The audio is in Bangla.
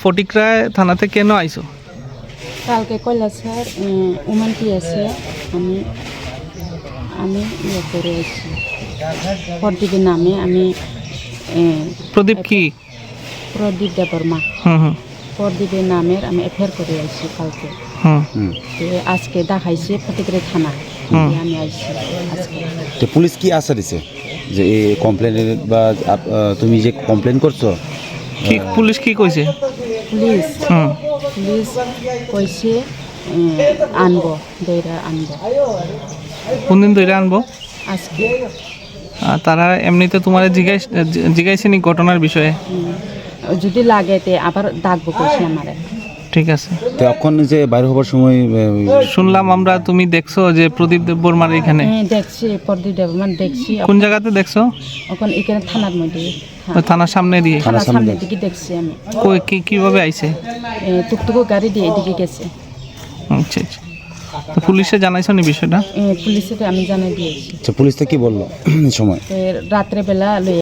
ফটিকরায় থানাতে কেন আইছো? কালকে কইলা স্যার উমানটি আছে আমি আমি ইয়ে করে আছি প্রদীপের নামে আমি প্রদীপ কি? প্রদীপ দেববর্মা হুম প্রদীপের নামের আমি এফআইআর করে আইছি কালকে। তো আজকে দেখাইছি ফটিকরা থানা আমি আইছি আজকে। তো পুলিশ কি আশা দিছে যে এই কমপ্লেনের বা তুমি যে কমপ্লেন করছো কি পুলিশ কি কইছে? পুলিশ পুলিশ কইছে আনবো দইরা আনবো কোন দিন ধরে আনবো? আজকে। তারা এমনিতে তোমার জিজ্ঞাসা নি ঘটনার বিষয়ে? যদি লাগে তে আবার ডাকবো কইছে আমারে। ঠিক আছে। তো এখন যে বাইরে হবার সময় শুনলাম আমরা তুমি দেখছো যে প্রদীপ দেববর্মার এখানে? হ্যাঁ দেখছি প্রদীপ দেববর্মা দেখছি। কোন জায়গাতে দেখছো? এখন এখানে থানার মধ্যে থানার সামনে দিয়ে? থানার সামনে দিকে দেখছি আমি। কই কিভাবে আইছে? টুকটুকু গাড়ি দিয়ে এদিকে গেছে। আচ্ছা আচ্ছা। তো পুলিশে জানাইছো নি বিষয়টা? পুলিশে আমি জানাই দিয়েছি। আচ্ছা পুলিশ তো কি বললো সময়? রাত্রে বেলা